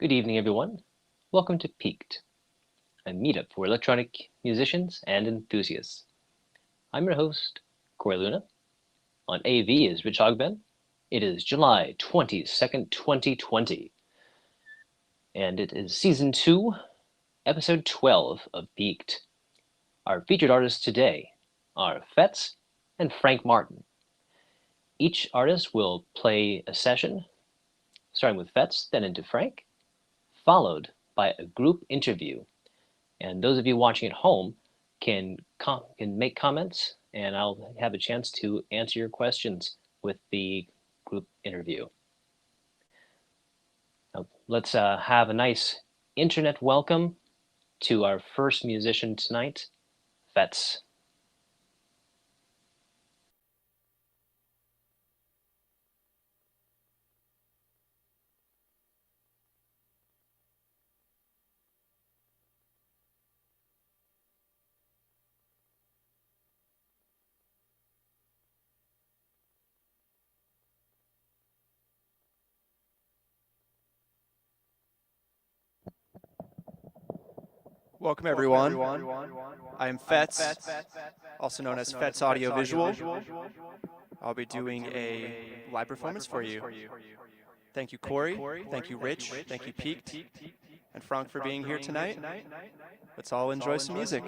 Good evening, everyone. Welcome to Piqued, a meetup for electronic musicians and enthusiasts. I'm your host, Corey Luna. On AV is Rich Hogben. It is July 22nd, 2020, and it is Season 2, Episode 12 of Piqued. Our featured artists today are Fetz and Frank Martin. Each artist will play a session, starting with Fetz, then into Frank, followed by a group interview. And those of you watching at home can make comments, and I'll have a chance to answer your questions with the group interview. Now, let's have a nice internet welcome to our first musician tonight, Fetz. Welcome everyone. I am Fetz, also known as Fetz Audio Visual. I'll be doing a live performance for you. Thank you, Corey. Thank you, Rich. Thank you, Piqued, and Franck for being here tonight. Let's all enjoy some music.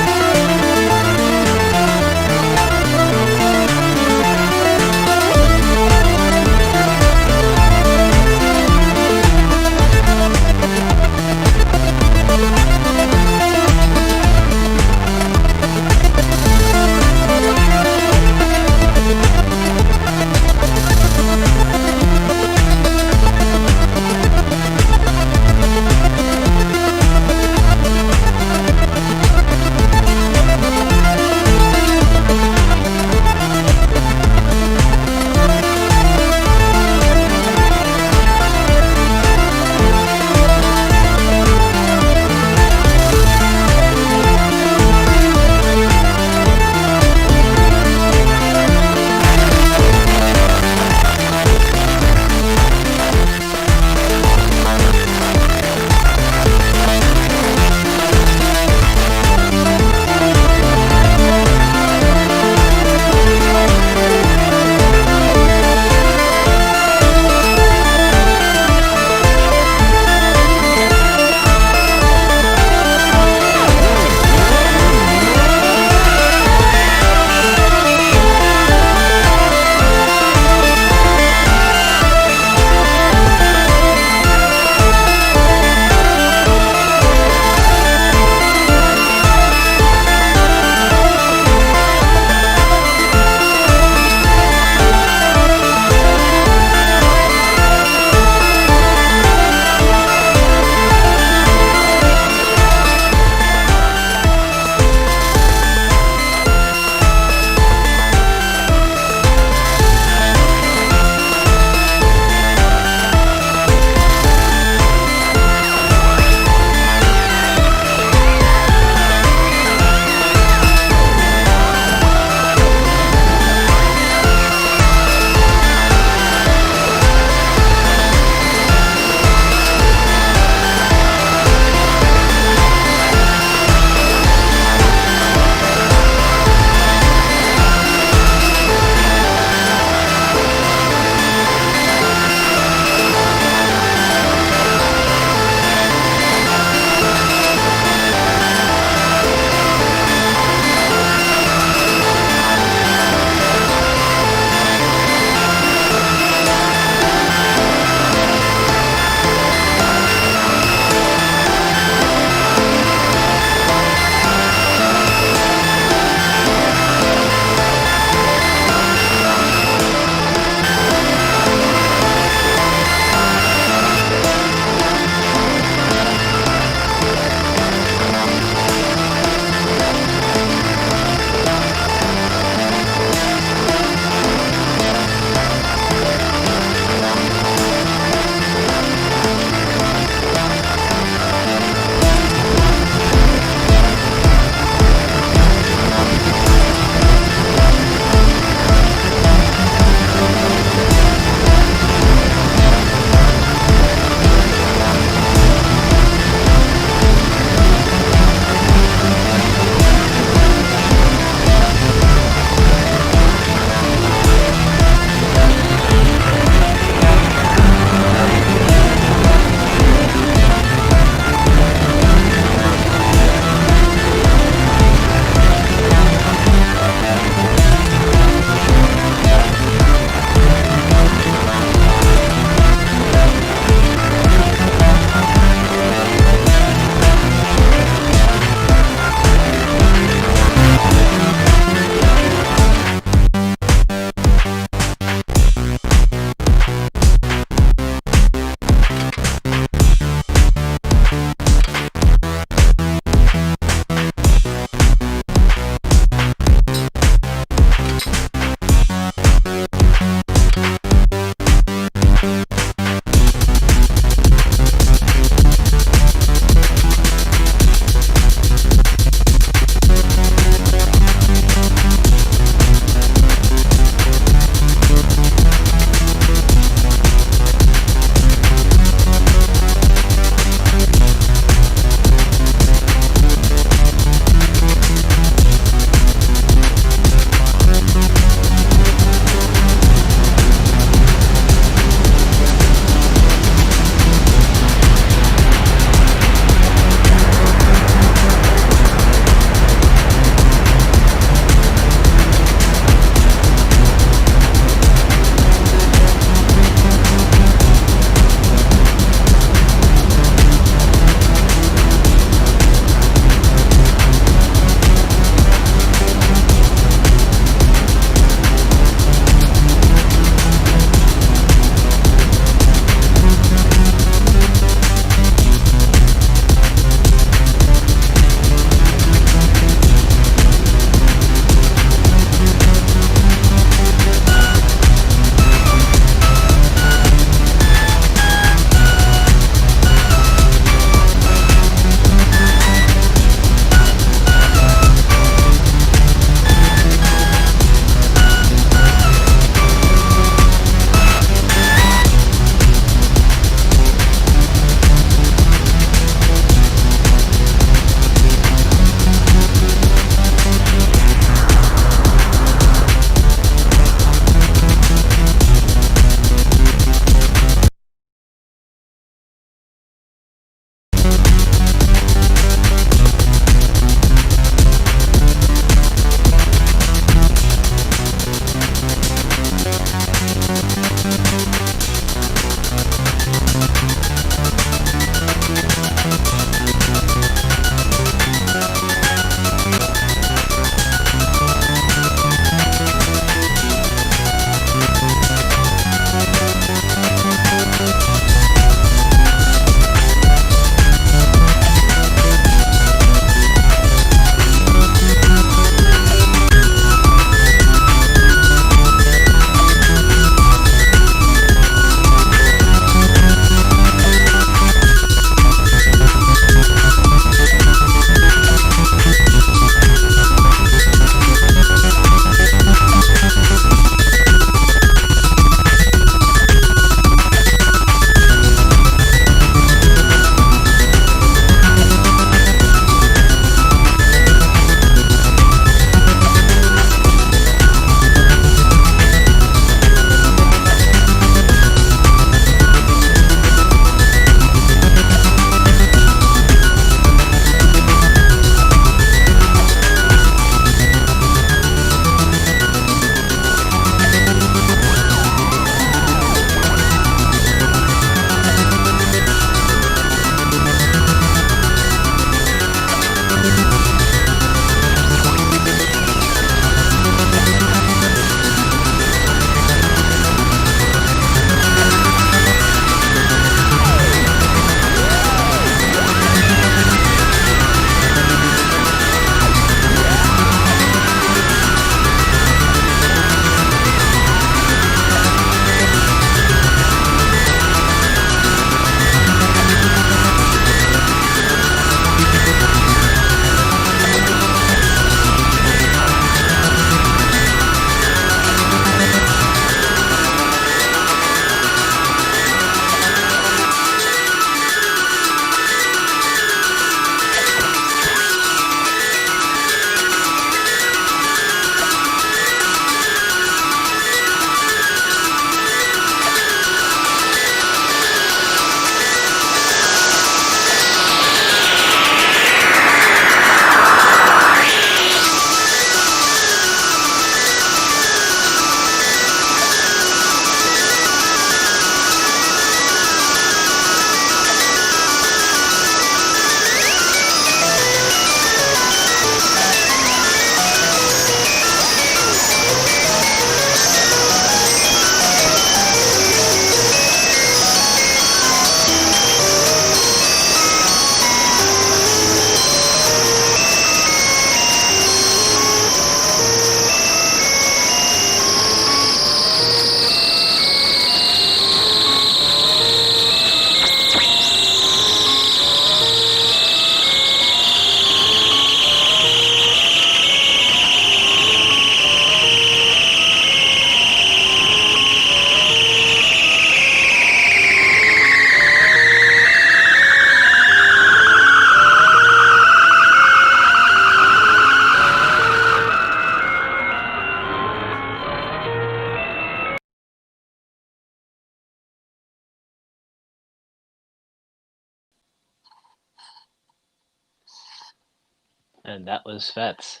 And that was Fetz.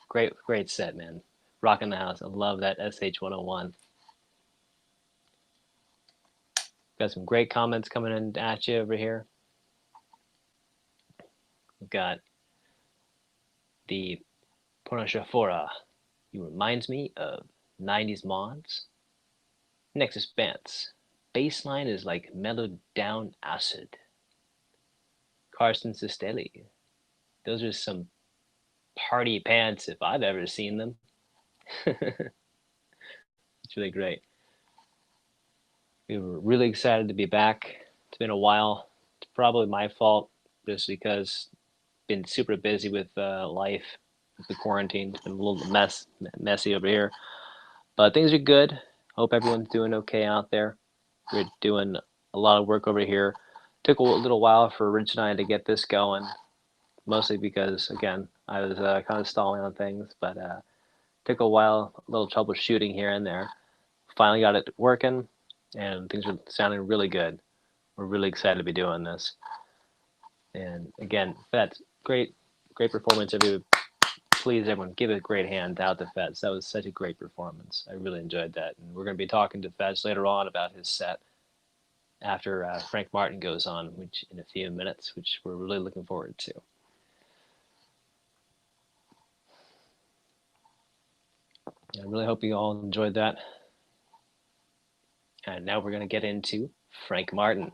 Great set, man. Rocking the house. I love that SH-101. Got some great comments coming in at you over here. We've got the Pornoshafora. You reminds me of 90s mods. Nexus Bants. Bassline is like mellowed down acid. Carson Sistelli. Those are some party pants if I've ever seen them. It's really great. We were really excited to be back. It's been a while. It's probably my fault just because I've been super busy with life, with the quarantine. It's been a little messy over here. But things are good. Hope everyone's doing okay out there. We're doing a lot of work over here. Took a little while for Rich and I to get this going, mostly because, again, I was kind of stalling on things, but took a while, a little troubleshooting here and there. Finally got it working, and things are sounding really good. We're really excited to be doing this. And again, Fetz, great performance. Please, everyone, give a great hand out to Fetz. That was such a great performance. I really enjoyed that. And we're going to be talking to Fetz later on about his set after Frank Martin goes on, which in a few minutes, which we're really looking forward to. I really hope you all enjoyed that. And now we're going to get into Frank Martin.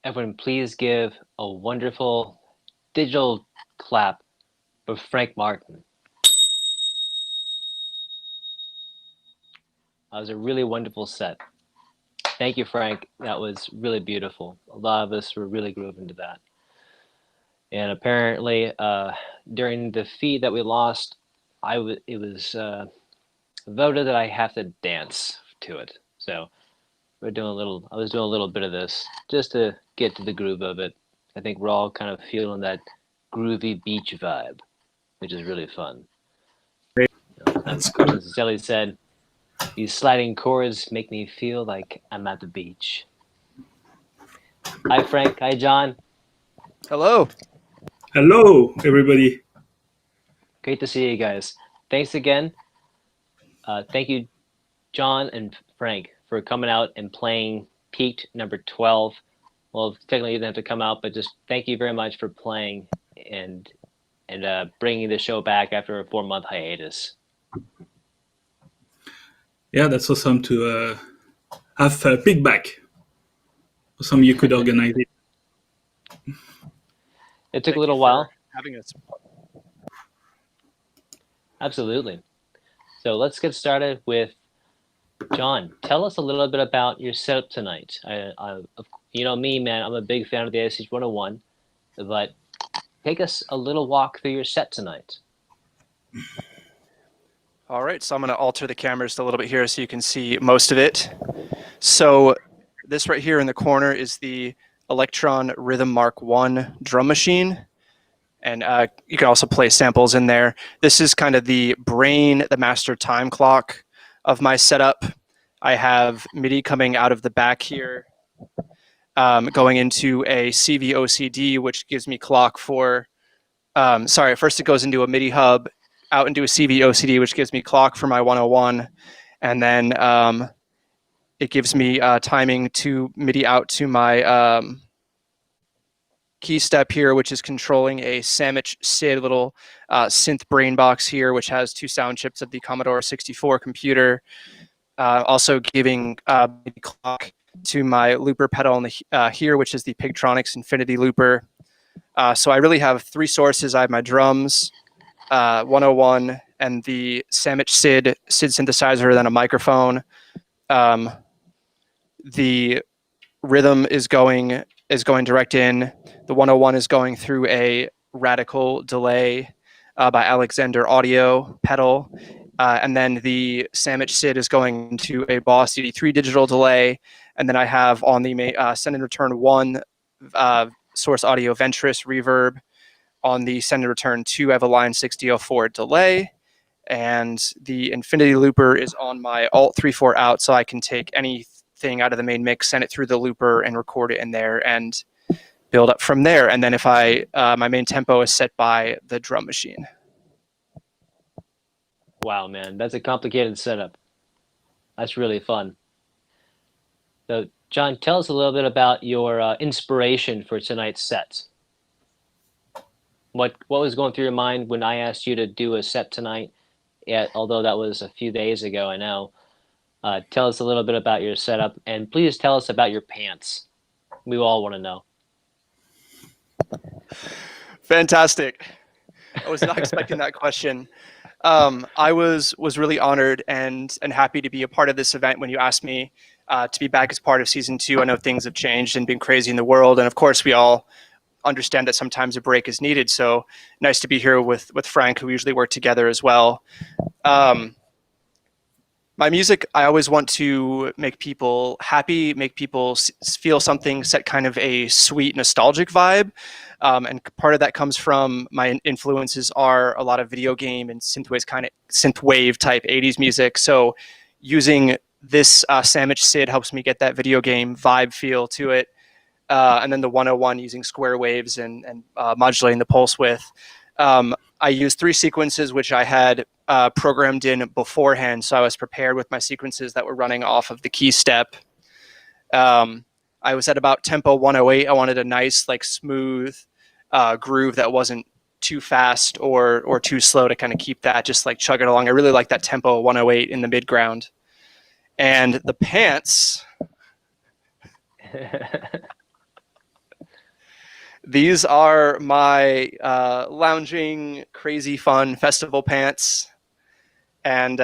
Everyone, please give a wonderful digital clap for Frank Martin. That was a really wonderful set. Thank you, Frank. That was really beautiful. A lot of us were really grooving to that. And apparently, during the feed that we lost, it was voted that I have to dance to it. So we're doing a little. I was doing a little bit of this just to get to the groove of it. I think we're all kind of feeling that groovy beach vibe, which is really fun. That's cool. As Sally said, these sliding chords make me feel like I'm at the beach. Hi, Frank. Hi, John. Hello. Hello, everybody. Great to see you guys. Thanks again. Thank you, John and Frank, for coming out and playing Piqued number 12. Well, technically you didn't have to come out, but just thank you very much for playing and bringing the show back after a 4-month hiatus. Yeah, that's awesome to have Piqued back. Awesome, you could organize it. It took a little while. Having us. Absolutely. So let's get started with John. Tell us a little bit about your setup tonight. You know me, man. I'm a big fan of the SH 101, but take us a little walk through your set tonight. All right, so I'm going to alter the camera just a little bit here so you can see most of it. So this right here in the corner is the Electron Rhythm Mark I drum machine. And you can also play samples in there. This is kind of the brain, the master time clock of my setup. I have MIDI coming out of the back here, going into a CV-OCD, which gives me clock for, first it goes into a MIDI hub, out into a CV-OCD, which gives me clock for my 101. And then it gives me timing to MIDI out to my key step here, which is controlling a Samich SID little synth brain box here, which has 2 sound chips of the Commodore 64 computer. Also giving MIDI clock to my looper pedal in the, here, which is the Pigtronics Infinity Looper. So I really have 3 sources. I have my drums, 101, and the Sandwich SID synthesizer, then a microphone. The rhythm is going direct in. The 101 is going through a radical delay by Alexander Audio pedal. And then the Sandwich SID is going to a Boss CD3 digital delay. And then I have on the send and return 1 Source Audio Ventris reverb. On the send and return 2, I have a Line 6004 delay. And the Infinity Looper is on my Alt 3/4 out, so I can take anything out of the main mix, send it through the looper, and record it in there, and build up from there. And then if my main tempo is set by the drum machine. Wow, man, that's a complicated setup. That's really fun. So, John, tell us a little bit about your inspiration for tonight's set. What was going through your mind when I asked you to do a set tonight? Although that was a few days ago, I know. Tell us a little bit about your setup, and please tell us about your pants. We all want to know. Fantastic. I was not expecting that question. I was really honored and happy to be a part of this event when you asked me to be back as part of season 2. I know things have changed and been crazy in the world, and of course we all understand that sometimes a break is needed. So nice to be here with Frank, who we usually work together as well. My music, I always want to make people happy, make people feel something, set kind of a sweet, nostalgic vibe. And part of that comes from my influences are a lot of video game and synthwave type 80s music. So using this Sandwich SID helps me get that video game vibe feel to it. And then the 101 using square waves and modulating the pulse width. I used 3 sequences, which I had programmed in beforehand, so I was prepared with my sequences that were running off of the key step. I was at about tempo 108. I wanted a nice, like, smooth groove that wasn't too fast or too slow, to kind of keep that just like chugging along. I really like that tempo 108 in the mid ground. And the pants... These are my lounging, crazy fun festival pants. And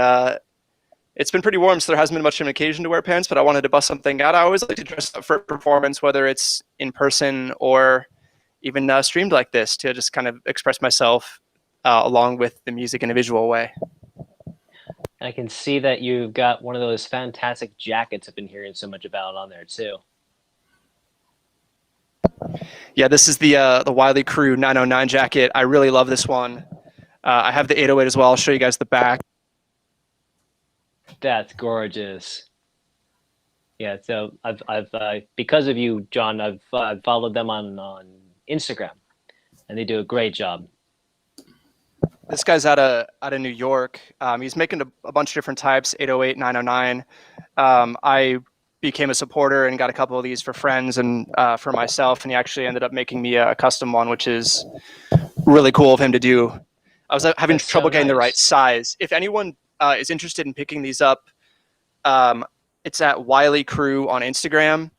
it's been pretty warm, so there hasn't been much of an occasion to wear pants, but I wanted to bust something out. I always like to dress up for a performance, whether it's in person or even streamed like this, to just kind of express myself along with the music in a visual way. I can see that you've got one of those fantastic jackets I've been hearing so much about on there too. Yeah, this is the Wiley Crew 909 jacket. I really love this one. I have the 808 as well. I'll show you guys the back. That's gorgeous. Yeah, so I've because of you, John, I've followed them on Instagram, and they do a great job. This guy's out of New York. He's making a bunch of different types, 808, 909. I became a supporter and got a couple of these for friends and for myself, and he actually ended up making me a custom one, which is really cool of him to do. I was having trouble getting the right size. If anyone is interested in picking these up, it's at Wiley Crew on Instagram.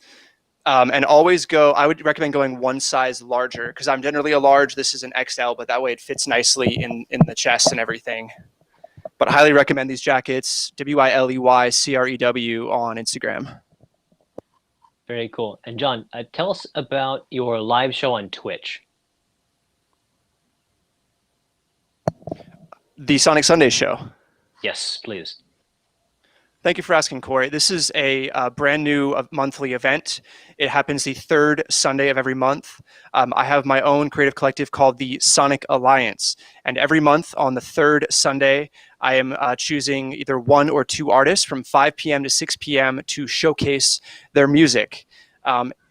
And always I would recommend going one size larger, because I'm generally a large. This is an XL, but that way it fits nicely in the chest and everything. But I highly recommend these jackets, WILEYCREW on Instagram. Very cool. And John, tell us about your live show on Twitch. The Sonic Sunday show. Yes, please. Thank you for asking, Corey. This is a brand new monthly event. It happens the 3rd Sunday of every month. I have my own creative collective called the Sonic Alliance. And every month on the 3rd Sunday, I am choosing either 1 or 2 artists from 5 p.m. to 6 p.m. to showcase their music.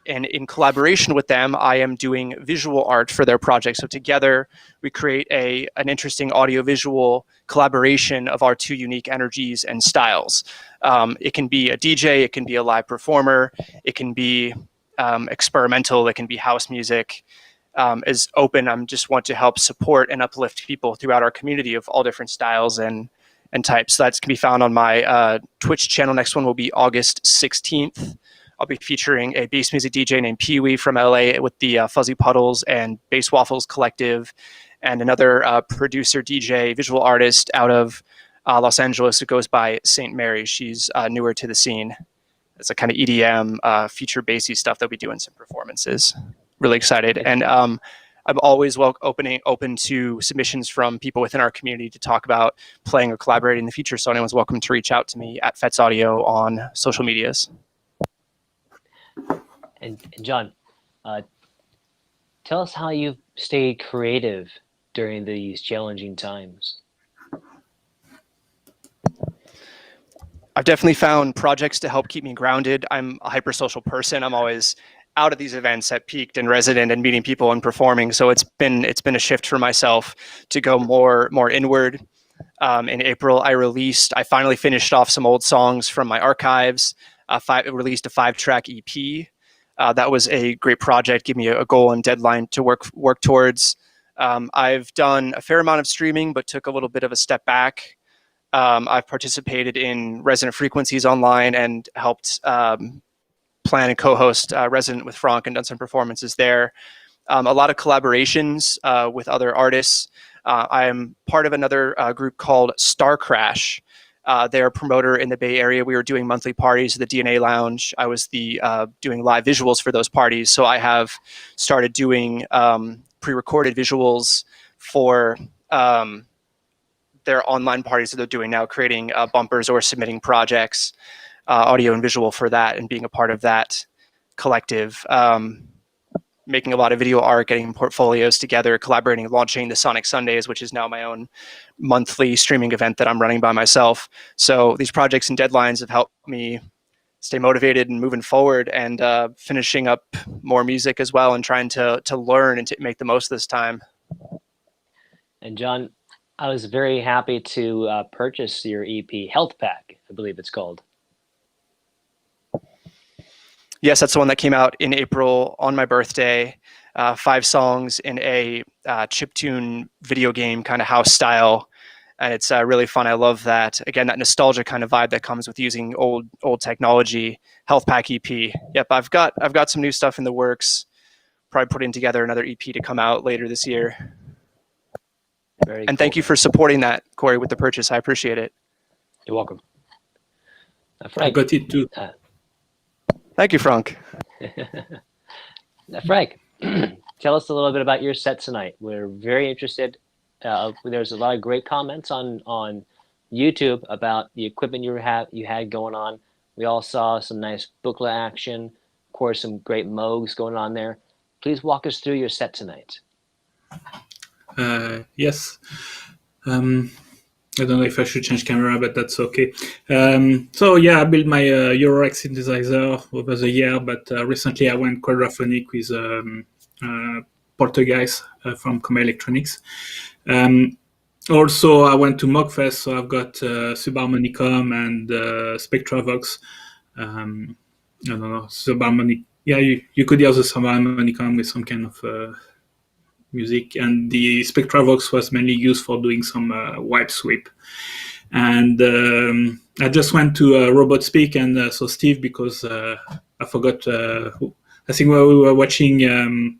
And in collaboration with them, I am doing visual art for their project. So together, we create an interesting audiovisual collaboration of our 2 unique energies and styles. It can be a DJ, it can be a live performer, it can be experimental, it can be house music. Is open. I just want to help support and uplift people throughout our community of all different styles and types. So that can be found on my Twitch channel. Next one will be August 16th. I'll be featuring a bass music DJ named Pee Wee from LA with the Fuzzy Puddles and Bass Waffles Collective. and another producer, DJ, visual artist out of Los Angeles who goes by St. Mary. She's newer to the scene. It's a kind of EDM, future bassy stuff. They'll be doing some performances. Really excited. And I'm always open to submissions from people within our community to talk about playing or collaborating in the future. So anyone's welcome to reach out to me at Fetz Audio on social medias. And John, tell us how you've stayed creative during these challenging times. I've definitely found projects to help keep me grounded. I'm a hypersocial person. I'm always out at these events at Piqued and Resident and meeting people and performing. So it's been a shift for myself to go more inward. In April, I finally finished off some old songs from my archives. Released a 5-track EP. That was a great project. Give me a goal and deadline to work towards. I've done a fair amount of streaming, but took a little bit of a step back. I've participated in Resonant Frequencies online and helped plan and co-host Resident with Franck and done some performances there. A lot of collaborations with other artists. I am part of another group called Star Crash. They're a promoter in the Bay Area. We were doing monthly parties at the DNA Lounge. I was doing live visuals for those parties. So I have started doing pre-recorded visuals for their online parties that they're doing now, creating bumpers or submitting projects, audio and visual for that, and being a part of that collective. Making a lot of video art, getting portfolios together, collaborating, launching the Sonic Sundays, which is now my own monthly streaming event that I'm running by myself. So these projects and deadlines have helped me stay motivated and moving forward, and finishing up more music as well, and trying to learn and to make the most of this time. And John, I was very happy to purchase your EP, Health Pack, I believe it's called. Yes, that's the one that came out in April on my birthday. 5 songs in a chiptune video game kind of house style. And it's really fun. I love that. Again, that nostalgia kind of vibe that comes with using old technology. Health Pack EP. Yep, I've got some new stuff in the works. Probably putting together another EP to come out later this year. Very and cool. Thank you for supporting that, Corey, with the purchase. I appreciate it. You're welcome. I got it too. Thank you, Franck. Frank, tell us a little bit about your set tonight. We're very interested. There's a lot of great comments on YouTube about the equipment you had going on. We all saw some nice booklet action, of course, some great Moogs going on there. Please walk us through your set tonight. Yes. I don't know if I should change camera, but that's okay. So yeah, I built my Eurorack synthesizer over the year, but recently I went quadraphonic with Poltergeist from Coma Electronics. Also, I went to Mogfest, so I've got Subharmonicum and Spectravox. I don't know, Subharmonic. Yeah, you could hear the Subharmonicum with some kind of music, and the Spectravox was mainly used for doing some wipe sweep. And I just went to Robot Speak and saw Steve because I forgot. I think we were watching.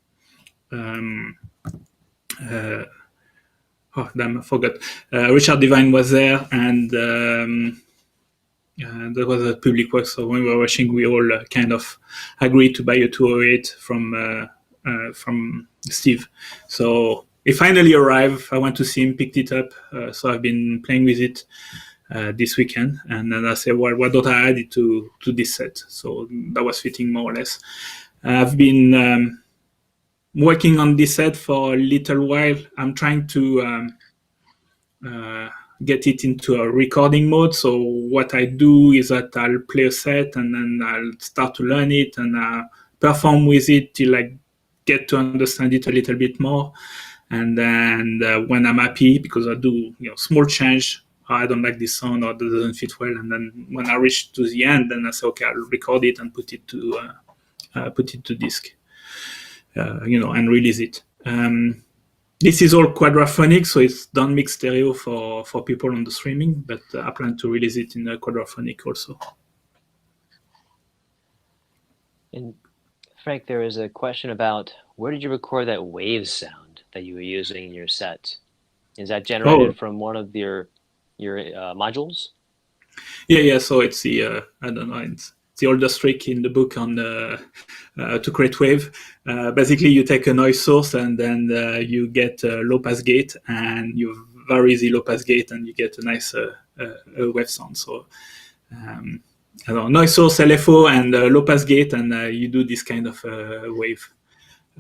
Oh damn! I forgot. Richard Devine was there, and that was a public work. So when we were watching, we all kind of agreed to buy a 208 from Steve. So it finally arrived. I went to see him, picked it up. So I've been playing with it this weekend. And then I said, well, why don't I add it to this set? So that was fitting more or less. I've been working on this set for a little while. I'm trying to get it into a recording mode. So what I do is that I'll play a set and then I'll start to learn it and perform with it till I get to understand it a little bit more. And then when I'm happy, because I do small change, I don't like this sound or that doesn't fit well, and then when I reach to the end, then I say, okay, I'll record it and put it to disk, and release it. This is all quadraphonic, so it's don't mix stereo for people on the streaming, but I plan to release it in quadraphonic also. And Frank, there is a question about where did you record that wave sound? that you were using in your set? Is that generated from one of your modules? Yeah. So it's the I don't know. It's the oldest trick in the book on to create wave. Basically, you take a noise source and then you get a low pass gate, and you vary the low pass gate, and you get a nice wave sound. So I don't know, noise source, LFO, and low pass gate, and you do this kind of wave.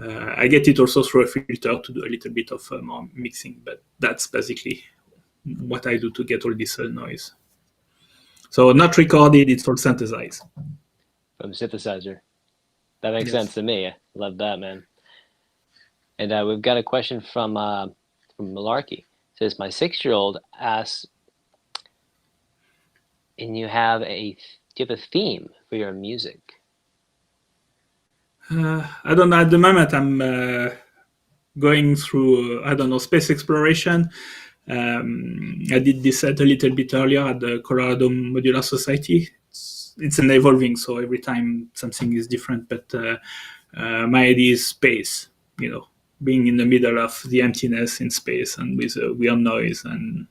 I get it also through a filter to do a little bit of more mixing, but that's basically what I do to get all this noise. So not recorded, it's all synthesized. From synthesizer. That makes sense to me. I love that, man. And we've got a question from Malarkey. It says, my 6-year-old asks, and do you have a theme for your music? I don't know. At the moment, I'm going through, I don't know, space exploration. I did this set a little bit earlier at the Colorado Modular Society. It's an evolving, so every time something is different. But my idea is space, being in the middle of the emptiness in space and with a weird noise and,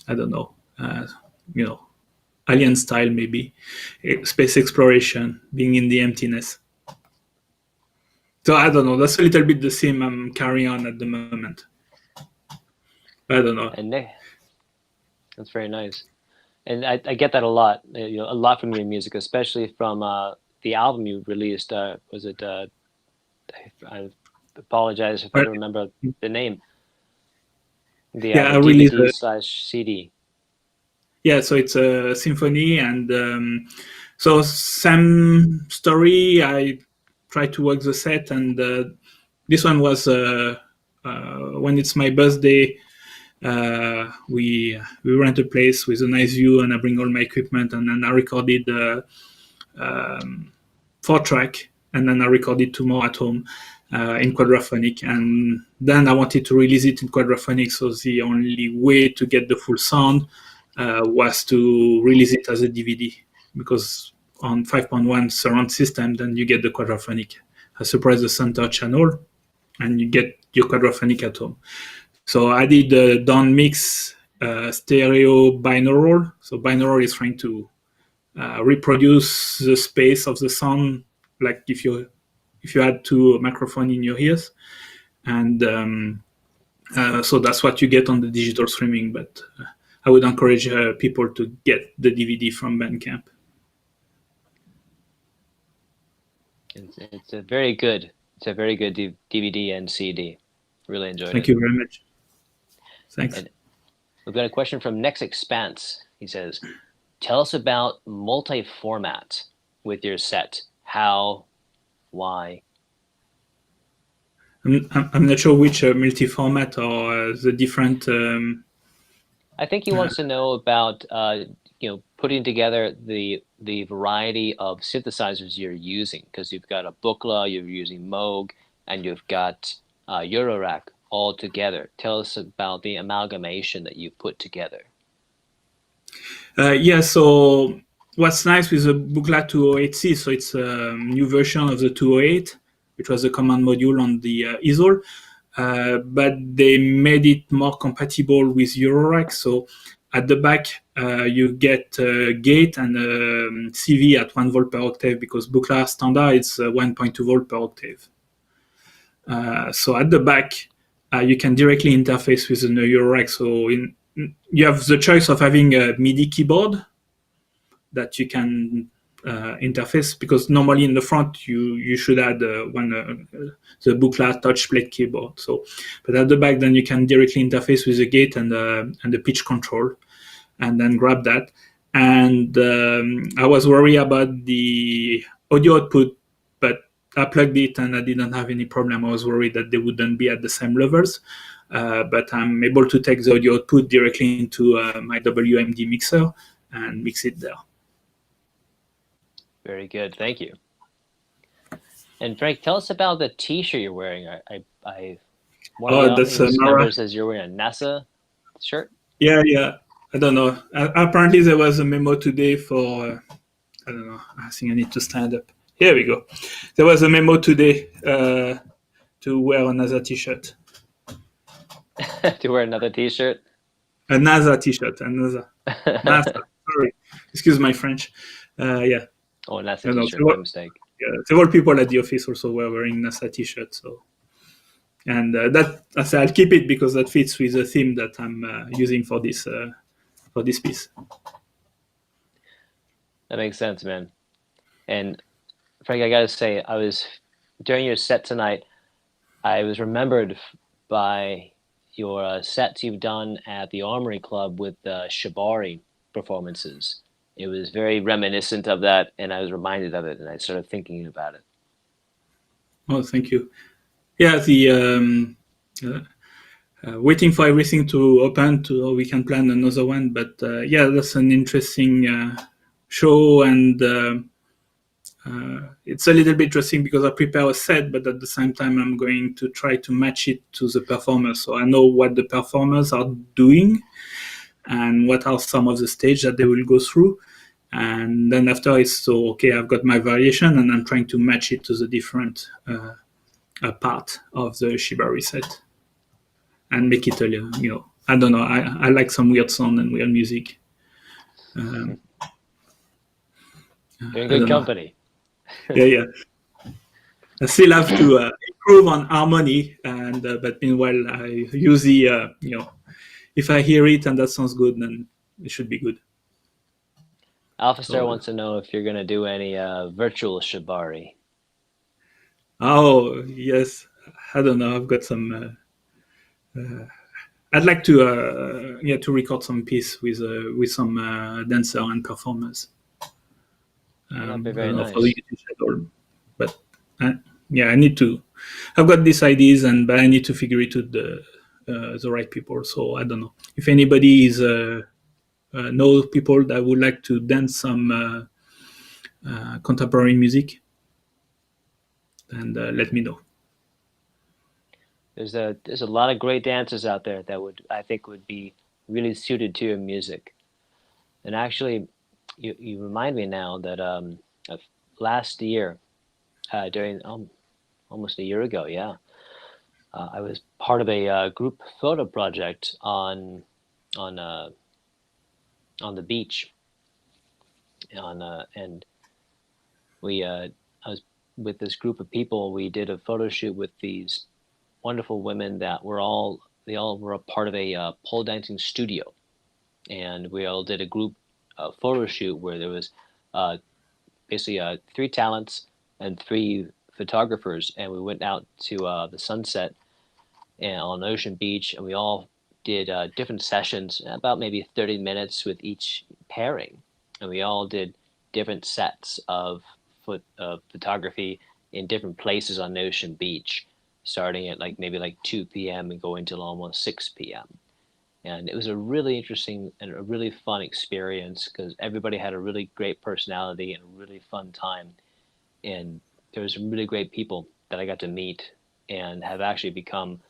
I don't know, alien style maybe, space exploration, being in the emptiness. So I don't know. That's a little bit the theme I'm carrying on at the moment. I don't know. And that's very nice. And I get that a lot. A lot from your music, especially from the album you released. Was it? I apologize if I don't remember the name. The DVD/CD. Yeah, so it's a symphony, and so same story. I try to work the set, and this one was when it's my birthday. We rent a place with a nice view, and I bring all my equipment, and then I recorded 4-track, and then I recorded 2 more at home in quadraphonic, and then I wanted to release it in quadraphonic. So the only way to get the full sound was to release it as a DVD, because on 5.1 surround system, then you get the quadraphonic. I suppress the center channel, and you get your quadraphonic at home. So I did the down mix stereo binaural. So binaural is trying to reproduce the space of the sound, like if you had 2 microphones in your ears, and so that's what you get on the digital streaming. But I would encourage people to get the DVD from Bandcamp. It's a very good DVD and CD. Really enjoyed it. Thank you very much. Thanks. And we've got a question from Next Expanse. He says, tell us about multi-format with your set. How, why? I'm not sure which multi-format or the different... I think he wants to know about putting together the variety of synthesizers you're using, because you've got a Buchla, you're using Moog, and you've got Eurorack all together. Tell us about the amalgamation that you put together. So what's nice with the Buchla 208C, so it's a new version of the 208, which was a command module on the easel, but they made it more compatible with Eurorack. So at the back, you get a gate and a CV at 1 volt per octave, because Buchla standard is 1.2 volt per octave. So at the back, you can directly interface with the Eurorack. So you have the choice of having a MIDI keyboard that you can interface, because normally in the front you should add the Buchla touch plate keyboard. So, but at the back, then you can directly interface with the gate and the pitch control, and then grab that. And I was worried about the audio output, but I plugged it and I didn't have any problem. I was worried that they wouldn't be at the same levels, but I'm able to take the audio output directly into my WMD mixer and mix it there. Very good, thank you. And Frank, tell us about the T-shirt you're wearing. One of the members says you're wearing a NASA shirt. Yeah. I don't know. Apparently there was a memo today for. I don't know. I think I need to stand up. Here we go. There was a memo today to wear a NASA T-shirt. To wear another T-shirt. A NASA T-shirt. A NASA. Sorry, excuse my French. Yeah. Oh, and that's a You know, T-shirt. My mistake. several people at the office also were wearing NASA T-shirts. So, and that I say I'll keep it because that fits with the theme that I'm using for this piece. That makes sense, man. And Frank, I gotta say, I was during your set tonight. I was remembered by your sets you've done at the Armory Club with the Shibari performances. It was very reminiscent of that, and I was reminded of it, and I started thinking about it. Oh, thank you. Yeah, the waiting for everything to open to we can plan another one. But yeah, that's an interesting show, and it's a little bit interesting because I prepare a set, but at the same time I'm going to try to match it to the performers. So I know what the performers are doing and what are some of the stage that they will go through. And then after it's so, okay, I've got my variation and I'm trying to match it to the different part of the Shibari set and make it I don't know, I like some weird sound and weird music. You're in good company. Yeah. I still have to improve on harmony, and but meanwhile, I use the if I hear it and that sounds good, then it should be good. AlphaStar wants to know if you're gonna do any virtual Shibari. Oh yes, I don't know. I've got some. I'd like to record some piece with some dancer and performers. That'd be very nice. For the YouTube channel. But yeah, I need to. I've got these ideas, but I need to figure it with the right people. So I don't know if anybody is know people that would like to dance some contemporary music, and let me know. There's a lot of great dancers out there that I think would be really suited to your music. And actually, you remind me now that last year, during almost a year ago, yeah, I was part of a group photo project on the beach, and I was with this group of people. We did a photo shoot with these wonderful women that they all were a part of a pole dancing studio, and we all did a group photo shoot where there was basically three talents and three photographers, and we went out to the sunset and on Ocean Beach, and we all did different sessions, about maybe 30 minutes with each pairing, and we all did different sets of photography in different places on Ocean Beach, starting at maybe 2 p.m. and going till almost 6 p.m. And it was a really interesting and a really fun experience because everybody had a really great personality and a really fun time. And there was some really great people that I got to meet and have actually become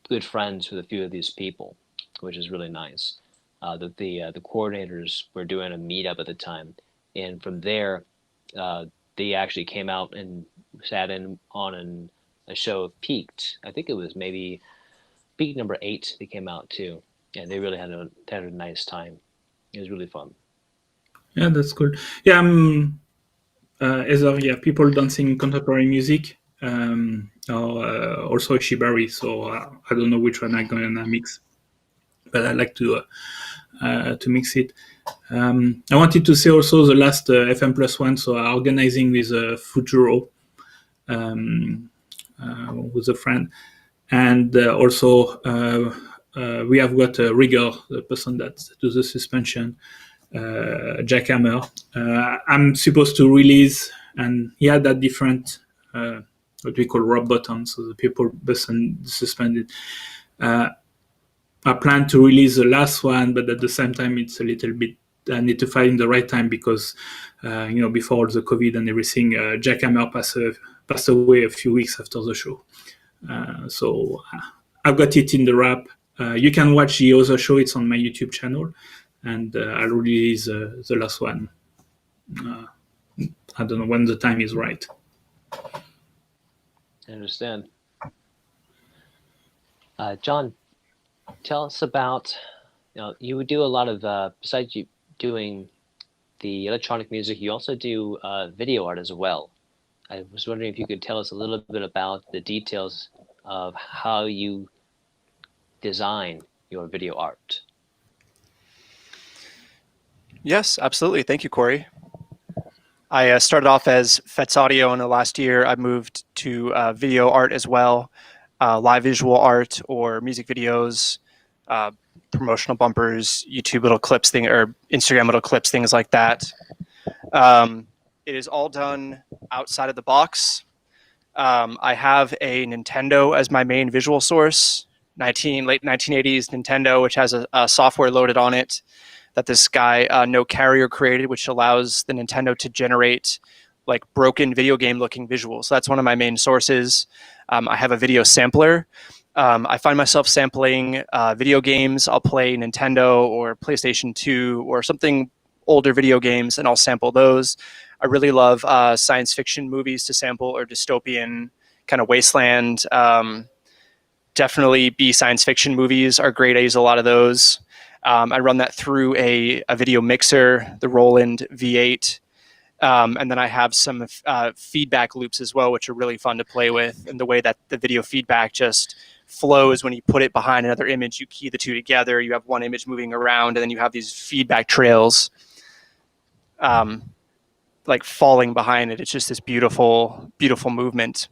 good friends with a few of these people, which is really nice. The coordinators were doing a meetup at the time, and from there, they actually came out and sat in on a show of Piqued. I think it was maybe Piqued number 8. They came out too, and they really had a nice time. It was really fun. Yeah, that's cool. Yeah, people dancing contemporary music, or also Shibari. So I don't know which one I'm gonna mix, but I like to mix it. I wanted to say also the last FM Plus one. So I'm organizing with Futuro, with a friend, and also we have got a rigger, the person that does the suspension, jackhammer. I'm supposed to release, and he had that different what we call rock bottom, so the people person suspended. I plan to release the last one, but at the same time, it's a little bit. I need to find the right time because, before the COVID and everything, jackhammer passed away a few weeks after the show. So I've got it in the wrap. You can watch the other show; it's on my YouTube channel, and I'll release the last one. I don't know when the time is right. I understand. John, tell us about, you would do a lot of, besides you doing the electronic music, you also do video art as well. I was wondering if you could tell us a little bit about the details of how you design your video art. Yes, absolutely. Thank you, Corey. I started off as Fetz Audio, and the last year I moved to video art as well, live visual art or music videos, promotional bumpers, YouTube little clips, or Instagram little clips, things like that. It is all done outside of the box. I have a Nintendo as my main visual source, late 1980s Nintendo, which has a software loaded on it that this guy No Carrier created, which allows the Nintendo to generate like broken video game looking visuals. So that's one of my main sources. I have a video sampler. I find myself sampling video games. I'll play Nintendo or PlayStation 2 or something older video games, and I'll sample those. I really love science fiction movies to sample, or dystopian kind of wasteland. Definitely B science fiction movies are great. I use a lot of those. I run that through a video mixer, the Roland V8. And then I have some feedback loops as well, which are really fun to play with. And the way that the video feedback just flows when you put it behind another image, you key the two together, you have one image moving around, and then you have these feedback trails like falling behind it. It's just this beautiful, beautiful movement.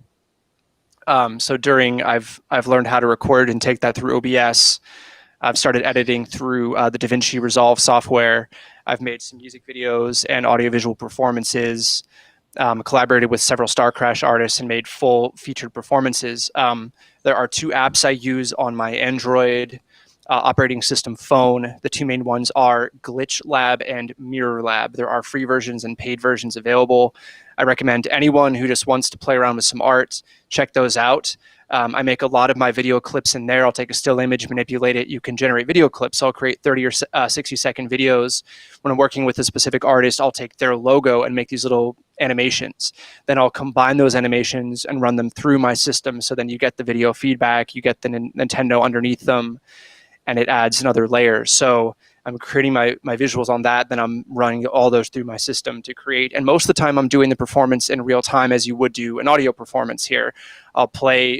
So I've learned how to record and take that through OBS. I've started editing through the DaVinci Resolve software. I've made some music videos and audiovisual performances, collaborated with several Star Crash artists and made full featured performances. There are 2 apps I use on my Android operating system phone. The 2 main ones are Glitch Lab and Mirror Lab. There are free versions and paid versions available. I recommend anyone who just wants to play around with some art, check those out. I make a lot of my video clips in there. I'll take a still image, manipulate it. You can generate video clips. I'll create 30 or 60-second videos. When I'm working with a specific artist, I'll take their logo and make these little animations. Then I'll combine those animations and run them through my system. So then you get the video feedback, you get the Nintendo underneath them, and it adds another layer. So I'm creating my visuals on that, then I'm running all those through my system to create. And most of the time I'm doing the performance in real time, as you would do an audio performance here.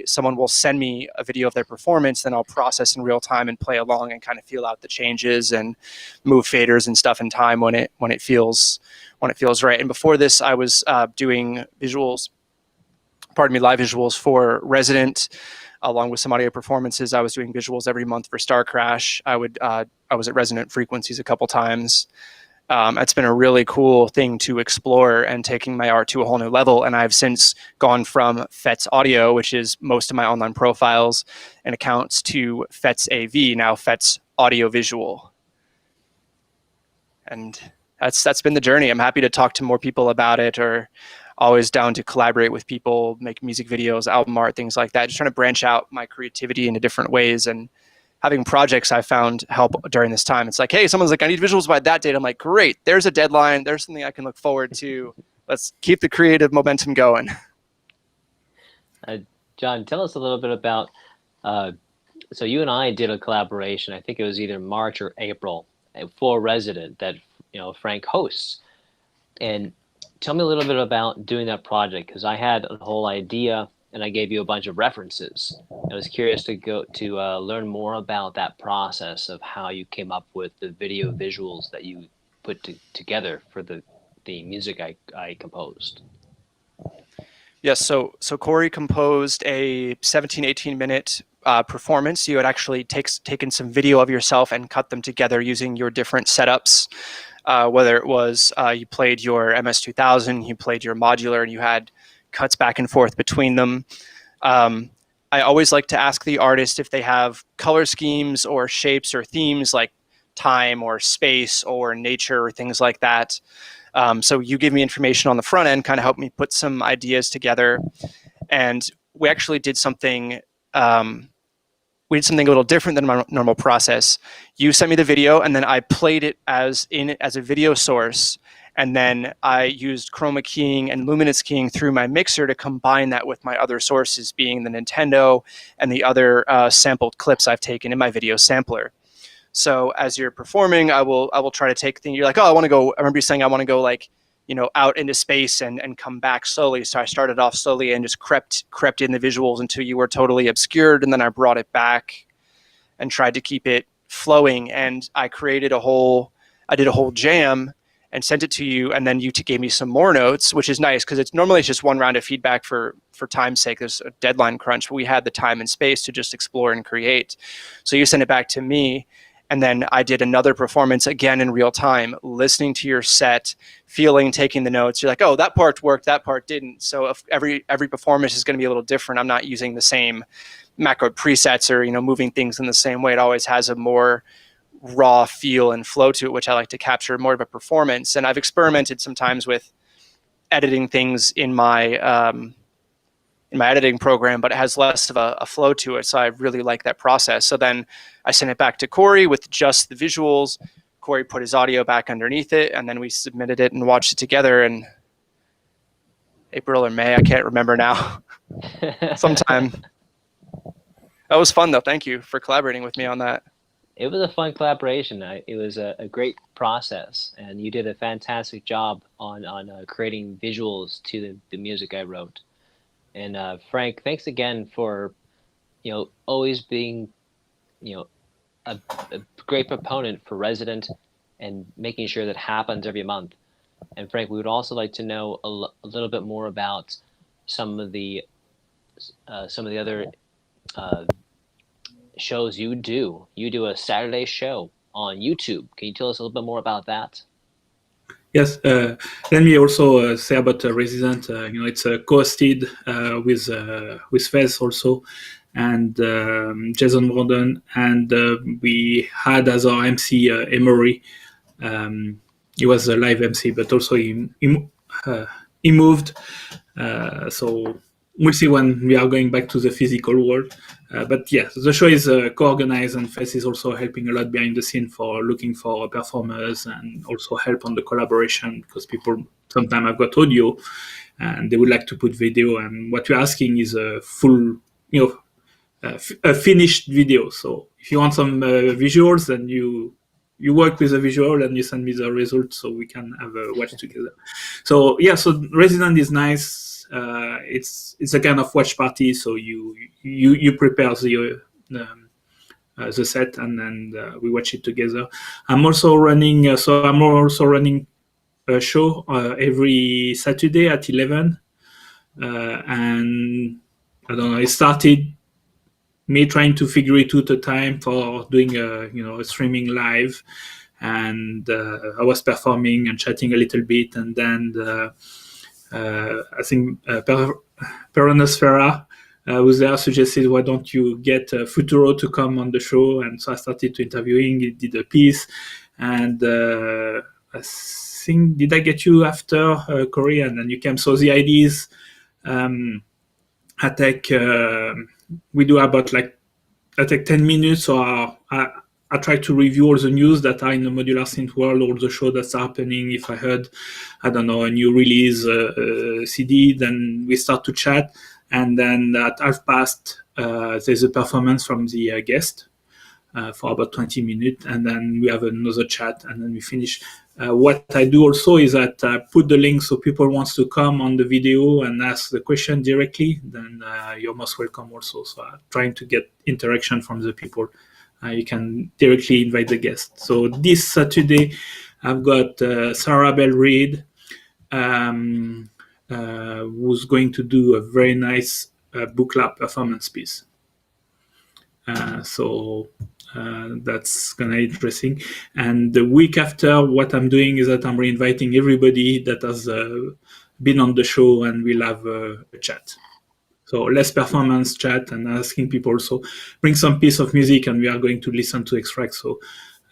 Someone will send me a video of their performance, then I'll process in real time and play along and kind of feel out the changes and move faders and stuff in time when it feels right. And before this, I was doing live visuals for Resident, along with some audio performances. I was doing visuals every month for Star Crash. I was at Resonant Frequencies a couple times. It's been a really cool thing to explore and taking my art to a whole new level. And I've since gone from Fetz Audio, which is most of my online profiles and accounts, to Fetz AV, now Fetz Audio Visual. And that's been the journey. I'm happy to talk to more people about it, or always down to collaborate with people, make music videos, album art, things like that. Just trying to branch out my creativity into different ways, and having projects I found help during this time. It's like, hey, someone's like, I need visuals by that date. I'm like, great, there's a deadline. There's something I can look forward to. Let's keep the creative momentum going. John, tell us a little bit about, so you and I did a collaboration, I think it was either March or April, for Resident that Frank hosts. And tell me a little bit about doing that project, because I had a whole idea and I gave you a bunch of references. I was curious to learn more about that process of how you came up with the video visuals that you put together for the music I composed. Yes, so Corey composed a 17, 18-minute performance. You had actually taken some video of yourself and cut them together using your different setups. Whether it was you played your MS-2000, you played your modular, and you had cuts back and forth between them. I always like to ask the artist if they have color schemes or shapes or themes like time or space or nature or things like that. So you give me information on the front end, kind of help me put some ideas together. And we actually did something a little different than my normal process. You sent me the video, and then I played it as a video source, And then I used chroma keying and luminance keying through my mixer to combine that with my other sources, being the Nintendo and the other sampled clips I've taken in my video sampler. So as you're performing, I will try to take things. You're like, oh, I want to go. I remember you saying I want to go like, out into space and come back slowly. So I started off slowly and just crept in the visuals until you were totally obscured, and then I brought it back and tried to keep it flowing. And I did a whole jam and sent it to you, and then you gave me some more notes, which is nice because it's normally just one round of feedback for time's sake. There's a deadline crunch, but we had the time and space to just explore and create. So you sent it back to me, and then I did another performance again in real time, listening to your set, taking the notes. You're like, oh, that part worked, that part didn't. So if every performance is going to be a little different. I'm not using the same macro presets or moving things in the same way. It always has a more raw feel and flow to it, which I like to capture more of a performance. And I've experimented sometimes with editing things in my editing program, but it has less of a flow to it. So I really like that process. So then I sent it back to Corey with just the visuals. Corey put his audio back underneath it, and then we submitted it and watched it together in April or May. I can't remember now. Sometime. That was fun, though. Thank you for collaborating with me on that. It was a fun collaboration. It was a great process, and you did a fantastic job on creating visuals to the music I wrote. And Frank, thanks again for always being a great proponent for Resident and making sure that happens every month. And Frank, we would also like to know a little bit more about some of the other shows you do. You do a Saturday show on YouTube. Can you tell us a little bit more about that? Yes, let me also say about Resident. It's co-hosted with Fez also, and Jason Gordon, and we had as our MC Emery. He was a live MC, but also he moved. So we'll see when we are going back to the physical world. But yeah, the show is co-organized, and Fez is also helping a lot behind the scene for looking for performers and also help on the collaboration, because people sometimes have got audio and they would like to put video, and what we're asking is a full, a finished video. So if you want some visuals, then you work with a visual and you send me the results so we can have a watch together. So yeah, so Resident is nice. It's a kind of watch party, so you prepare the set, and then we watch it together. I'm also running a show every Saturday at 11, and I don't know. It started me trying to figure it out a time for doing a streaming live, and I was performing and chatting a little bit, and then I think Peronosfera was there, suggested, why don't you get Futuro to come on the show? And so I started to interviewing. He did a piece, and I think, did I get you after Corey? And then you came. So the idea is I take we do about I take 10 minutes, or I try to review all the news that are in the modular synth world, all the show that's happening. If I heard, I don't know, a new release CD, then we start to chat. And then at half past, there's a performance from the guest for about 20 minutes. And then we have another chat, and then we finish. What I do also is that I put the link so people wants to come on the video and ask the question directly, then you're most welcome also. So I'm trying to get interaction from the people. You can directly invite the guest. So this Saturday, I've got Sarah Bell Reid, who's going to do a very nice book lab performance piece. So that's kind of interesting. And the week after, what I'm doing is that I'm reinviting everybody that has been on the show, and we'll have a chat. So less performance chat, and asking people also bring some piece of music, and we are going to listen to extracts. So,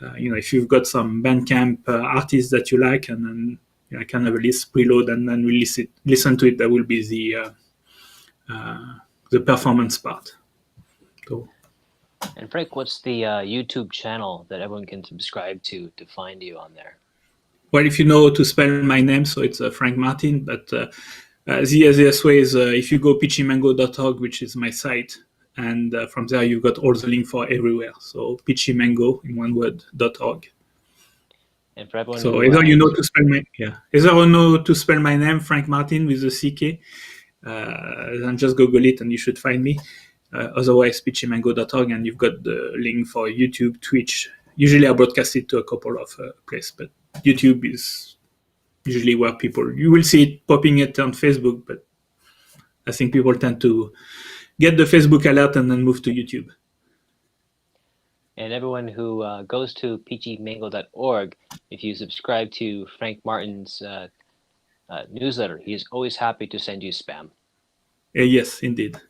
if you've got some Bandcamp artists that you like, and then I can have a list preload, and then we listen to it. That will be the performance part. So. And Frank, what's the YouTube channel that everyone can subscribe to find you on there? Well, if you know how to spell my name, so it's Frank Martin, but the easiest way is if you go pitchymango.org, which is my site, and from there you've got all the link for everywhere. So pitchymango in one word .org. And for everyone So who either you know to spell my name, Frank Martin with a CK, and just Google it and you should find me. Otherwise, pitchymango.org, and you've got the link for YouTube, Twitch. Usually I broadcast it to a couple of places, but YouTube is usually where you will see it popping it on Facebook, but I think people tend to get the Facebook alert and then move to YouTube. And everyone who goes to pitchymango.org, if you subscribe to Frank Martin's newsletter, he's always happy to send you spam. Yes, indeed.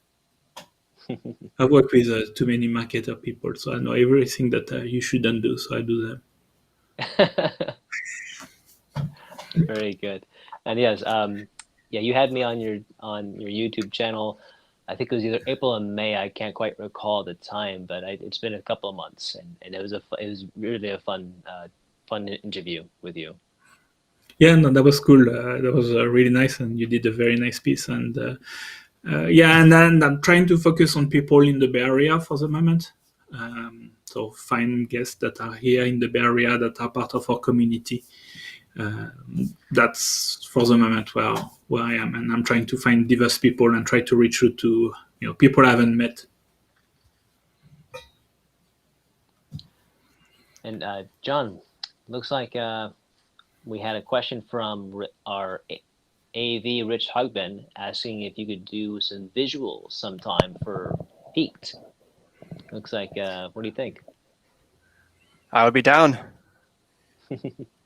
I work with too many marketer people, so I know everything that you shouldn't do, so I do them. Very good. And yes, you had me on your YouTube channel. I think it was either April or May. I can't quite recall the time, but it's been a couple of months, and it was really a fun interview with you. Yeah, no, that was cool. That was really nice, and you did a very nice piece. And and then I'm trying to focus on people in the Bay Area for the moment. So find guests that are here in the Bay Area that are part of our community. That's for the moment where I am, and I'm trying to find diverse people and try to reach out to people I haven't met. And John, looks like we had a question from our AV Rich Hogben asking if you could do some visuals sometime for Piqued. Looks like, what do you think? I would be down.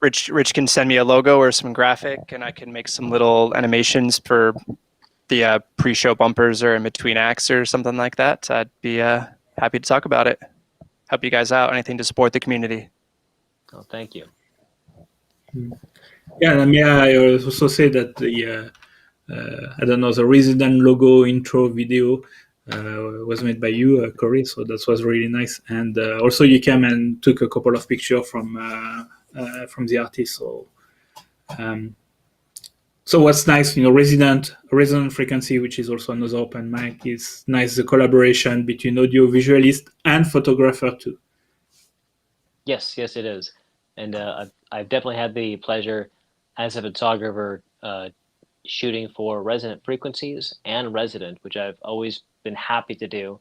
Rich can send me a logo or some graphic, and I can make some little animations for the pre-show bumpers or in between acts or something like that. I'd be happy to talk about it. Help you guys out. Anything to support the community. Oh, thank you. Yeah, I mean, I also say that the the Resident logo intro video was made by you, Corey, so that was really nice. And also you came and took a couple of pictures from the artist. So what's nice, Resident Frequency, which is also another open mic, is nice, the collaboration between audio visualist and photographer too. Yes, it is. And I've definitely had the pleasure as a photographer shooting for Resonant Frequencies and Resident, which I've always been happy to do.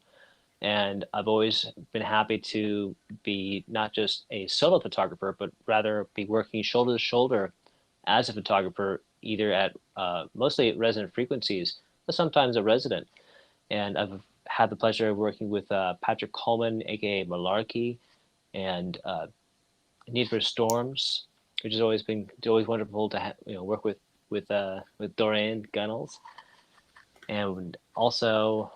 And I've always been happy to be not just a solo photographer, but rather be working shoulder to shoulder as a photographer, either at mostly at Resonant Frequencies, but sometimes at Resident. And I've had the pleasure of working with Patrick Coleman, aka Malarkey, and Need for Storms, which has always wonderful to work with Dorian Gunnels, and also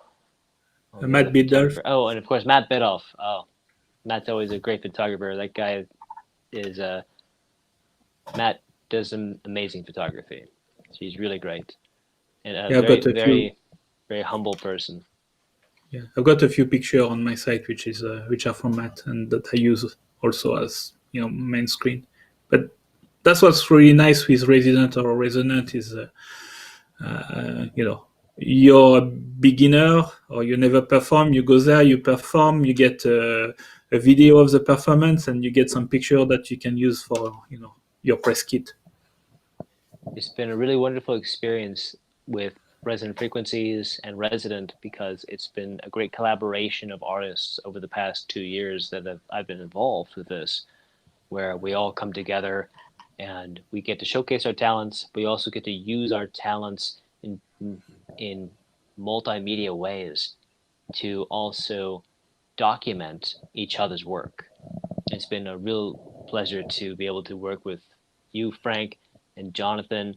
Matt Biddulph. Oh, and of course Matt Biddulph. Oh, Matt's always a great photographer. That guy is Matt does some amazing photography. He's really great, and a very humble person. Yeah, I've got a few pictures on my site which are from Matt, and that I use also as main screen. But that's what's really nice with Resident or Resonant is you're a beginner or you never perform, you go there, you perform, you get a video of the performance, and you get some picture that you can use for your press kit. It's been a really wonderful experience with Resonant Frequencies and Resident because it's been a great collaboration of artists over the past 2 years that I've been involved with this, where we all come together and we get to showcase our talents. We also get to use our talents in multimedia ways to also document each other's work. It's been a real pleasure to be able to work with you, Frank, and Jonathan.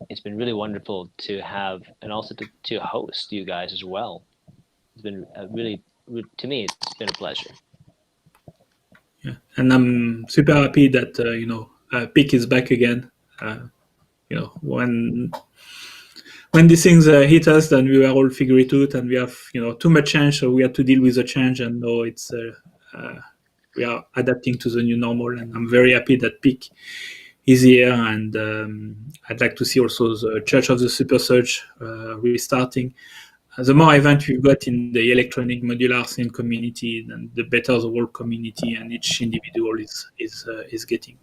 It's been really wonderful to have, and also to host you guys as well. It's been to me, it's been a pleasure. Yeah, and I'm super happy that Piqued is back again. When these things hit us, then we were all figure it out, and we have too much change, so we had to deal with the change. And now we are adapting to the new normal, and I'm very happy that Piqued easier. And I'd like to see also the Church of the Super Surge restarting. The more event we've got in the electronic modular scene community, then the better the whole community and each individual is getting.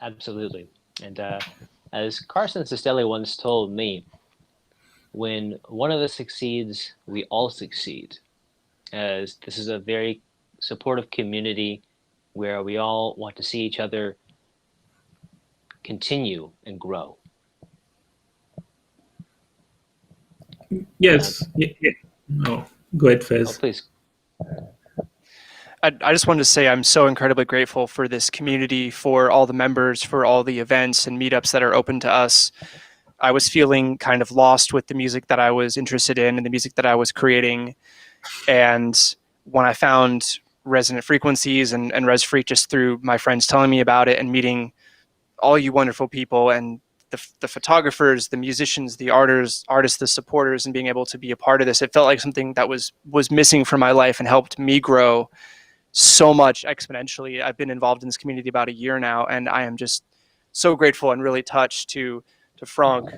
Absolutely. And as Carson Sestelli once told me, when one of us succeeds, we all succeed. As this is a very supportive community where we all want to see each other continue and grow. Yes. No, go ahead, Fez. Oh, please. I just wanted to say I'm so incredibly grateful for this community, for all the members, for all the events and meetups that are open to us. I was feeling kind of lost with the music that I was interested in and the music that I was creating. And when I found Resonant Frequencies and Res Freak just through my friends telling me about it and meeting all you wonderful people and the photographers, the musicians, the artists, the supporters, and being able to be a part of this, it felt like something that was missing from my life and helped me grow so much exponentially. I've been involved in this community about a year now, and I am just so grateful and really touched to Franck,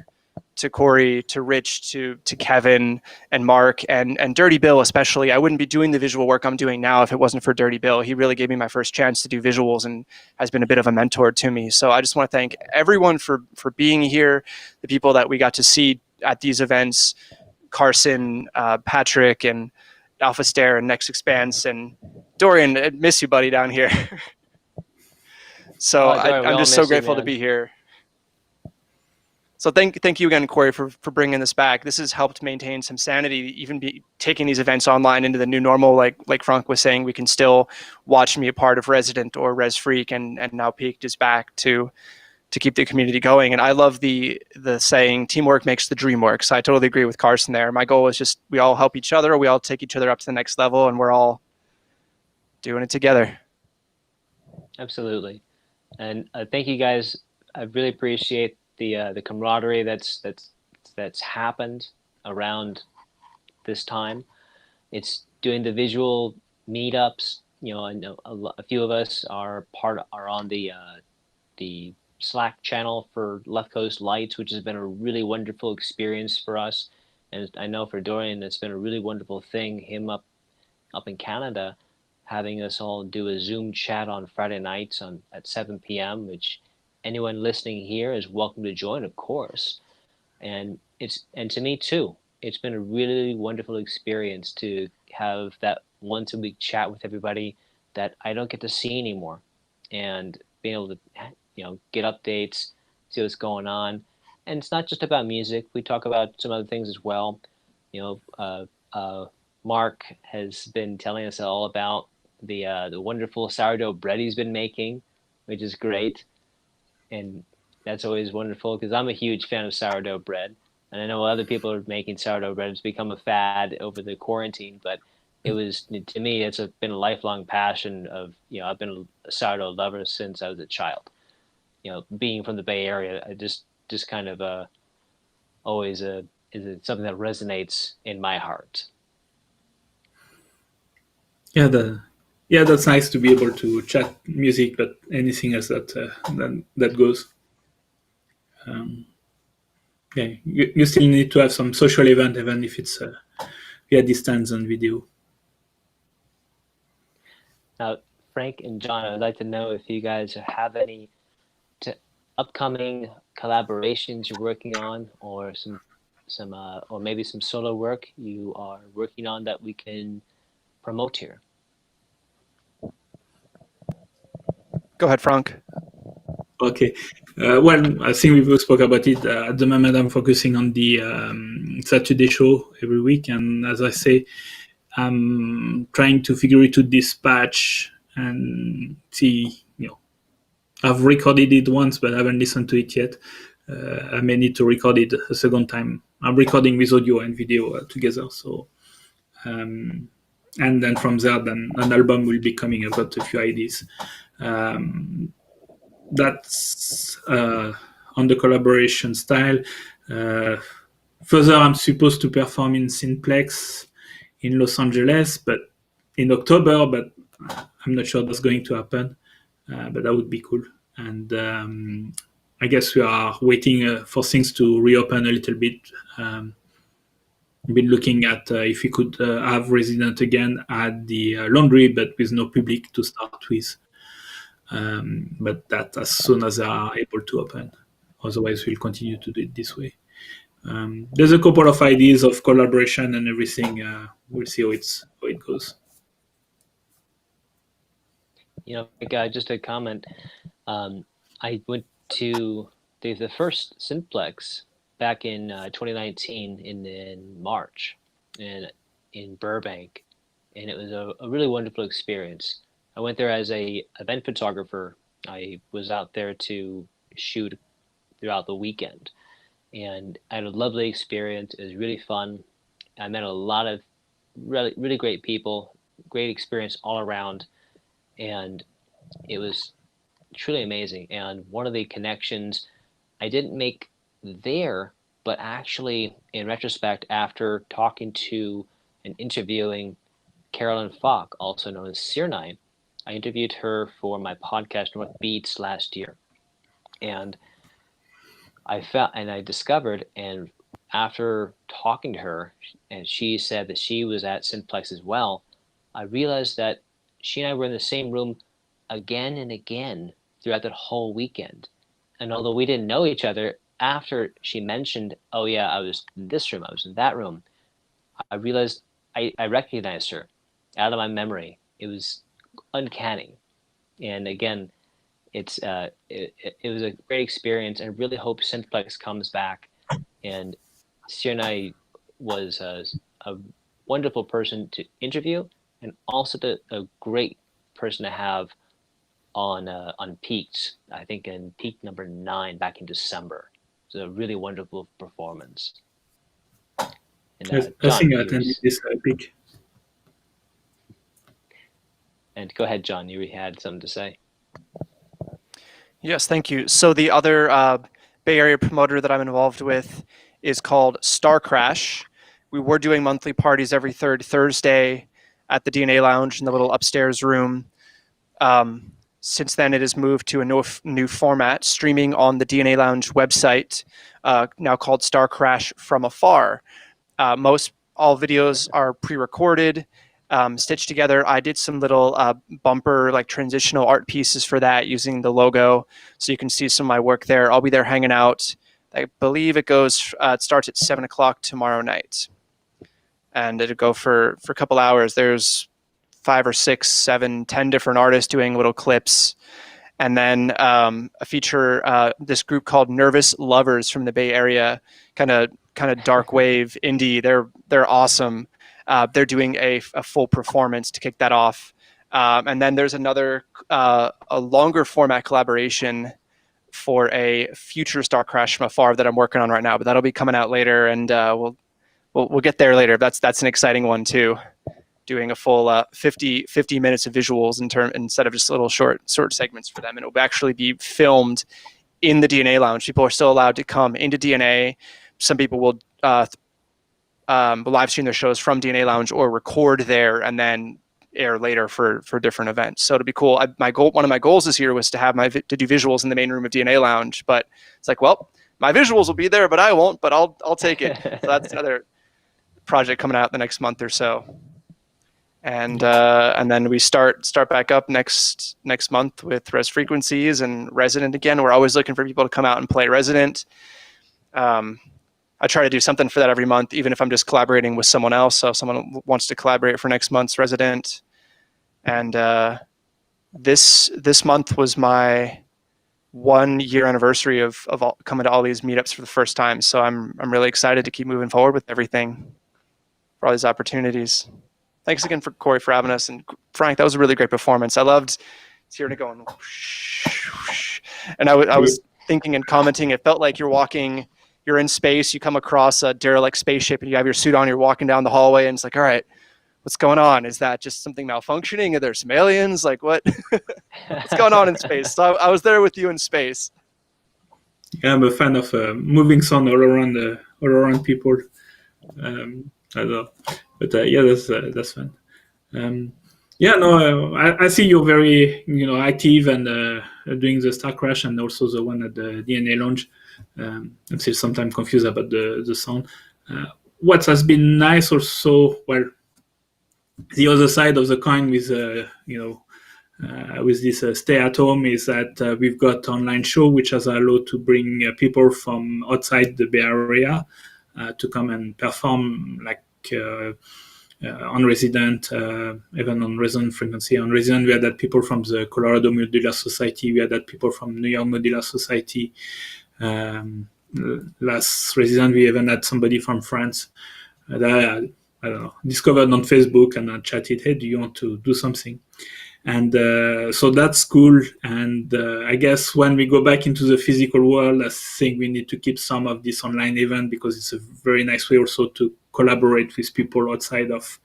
to Corey, to Rich, to Kevin and Mark and Dirty Bill especially. I wouldn't be doing the visual work I'm doing now if it wasn't for Dirty Bill. He really gave me my first chance to do visuals and has been a bit of a mentor to me. So I just want to thank everyone for being here, the people that we got to see at these events, Carson, Patrick, and Alpha Stare and Next Expanse, and Dorian. I miss you, buddy, down here. So Dorian, I'm just so grateful to be here. So thank you again, Corey, for bringing this back. This has helped maintain some sanity, even taking these events online into the new normal. Like Franck was saying, we can still watch me a part of Resident or Res Freak, and now Piqued is back to keep the community going. And I love the saying, teamwork makes the dream work. So I totally agree with Carson there. My goal is just we all help each other, we all take each other up to the next level, and we're all doing it together. Absolutely. And thank you guys. I really appreciate the camaraderie that's happened around this time. It's doing the visual meetups. You know, I know a few of us are on the Slack channel for Left Coast Lights, which has been a really wonderful experience for us. And I know for Dorian, it's been a really wonderful thing. Him up in Canada, having us all do a Zoom chat on Friday nights at 7 p.m., which anyone listening here is welcome to join, of course. And to me too, it's been a really wonderful experience to have that once a week chat with everybody that I don't get to see anymore, and being able to, you know, get updates, see what's going on. And it's not just about music. We talk about some other things as well. You know, Mark has been telling us all about the wonderful sourdough bread he's been making, which is great. And that's always wonderful because I'm a huge fan of sourdough bread. And I know other people are making sourdough bread. It's become a fad over the quarantine, but it was, to me, it's been a lifelong passion of, you know, I've been a sourdough lover since I was a child. You know, being from the Bay Area, I just kind of always is something that resonates in my heart. Yeah, that's nice to be able to chat music, but anything else that goes. Yeah, you still need to have some social event, even if it's via distance and video. Now, Frank and John, I'd like to know if you guys have any upcoming collaborations you're working on, or or maybe some solo work you are working on that we can promote here. Go ahead, Franck. Okay. Well, I think we both spoke about it. At the moment, I'm focusing on the Saturday show every week. And as I say, I'm trying to figure it to dispatch and see, you know, I've recorded it once, but I haven't listened to it yet. I may need to record it a second time. I'm recording with audio and video together. So, and then from there, then an album will be coming. I've got a few ideas. That's on the collaboration style. Further, I'm supposed to perform in Cineplex in Los Angeles, but in October, but I'm not sure that's going to happen. but that would be cool. And I guess we are waiting for things to reopen a little bit. Been looking at if we could have resident again at the laundry, but with no public to start with. But that as soon as they are able to open. Otherwise, we'll continue to do it this way. There's a couple of ideas of collaboration and everything. We'll see how it goes. Just a comment. I went to the first Simplex back in 2019 in March in Burbank, and it was a really wonderful experience. I went there as a event photographer. I was out there to shoot throughout the weekend, and I had a lovely experience. It was really fun. I met a lot of really, really great people, great experience all around, and it was truly amazing. And one of the connections I didn't make there, but actually in retrospect, after talking to and interviewing Carolyn Falk, also known as Sirnai, I interviewed her for my podcast North Beats last year, and I discovered, and after talking to her, and she said that she was at Simplex as well, I realized that she and I were in the same room again and again throughout that whole weekend. And although we didn't know each other, after she mentioned, oh yeah, I was in this room, I was in that room, I realized I recognized her out of my memory. It was uncanny. And again, it was a great experience, and I really hope Simplex comes back. And Sirnai was a wonderful person to interview, and also a great person to have on Piqued, I think in Piqued number 9 back in December. It was a really wonderful performance. And, I think I attended this Piqued. And go ahead, John, you had something to say. Yes, thank you. So the other Bay Area promoter that I'm involved with is called Star Crash. We were doing monthly parties every third Thursday at the DNA Lounge in the little upstairs room. Since then, it has moved to a new format, streaming on the DNA Lounge website, now called Star Crash from Afar. All videos are pre-recorded, stitched together. I did some little bumper, like transitional art pieces for that using the logo, so you can see some of my work there. I'll be there hanging out. I believe it starts at 7 o'clock tomorrow night, and it'll go for a couple hours. There's 5 or 6, 7, 10 different artists doing little clips. And then a feature, this group called Nervous Lovers from the Bay Area, kind of dark wave indie. They're awesome. They're doing a full performance to kick that off. And then there's another, a longer format collaboration for a future Star Crash from Afar that I'm working on right now, but that'll be coming out later, and we'll get there later. That's an exciting one too. Doing a full 50 minutes of visuals instead of just little short segments for them. And it will actually be filmed in the DNA Lounge. People are still allowed to come into DNA. Some people will live stream their shows from DNA Lounge or record there and then air later for different events. So it'll be cool. One of my goals this year was to do visuals in the main room of DNA Lounge, but it's like, well, my visuals will be there, but I won't, but I'll take it. So that's another project coming out the next month or so. And then we start back up next month with Res Frequencies and Resident again. We're always looking for people to come out and play Resident. I try to do something for that every month, even if I'm just collaborating with someone else. So if someone wants to collaborate for next month's Resident. And this month was my 1-year anniversary of coming to all these meetups for the first time. So I'm really excited to keep moving forward with everything, for all these opportunities. Thanks again, Corey, for having us. And Frank, that was a really great performance. I loved hearing it going. And I was thinking and commenting, it felt like you're in space, you come across a derelict spaceship and you have your suit on, you're walking down the hallway and it's like, all right, what's going on? Is that just something malfunctioning? Are there some aliens? Like what? What's going on in space? So I was there with you in space. Yeah, I'm a fan of moving sound all around people. I don't know. But yeah, that's fun. Yeah, no, I see you're very, active and doing the Star Crash and also the one at the DNA launch. I'm still sometimes confused about the sound. What has been nice also, well, the other side of the coin with, with this stay at home is that we've got online show which has allowed to bring people from outside the Bay Area to come and perform like on resident, even on resonant frequency. On resident, we had that people from the Colorado Modular Society. We had that people from New York Modular Society. Last resident, we even had somebody from France that I don't know, discovered on Facebook and I chatted, hey, do you want to do something? And so that's cool. And I guess when we go back into the physical world, I think we need to keep some of this online event because it's a very nice way also to collaborate with people outside of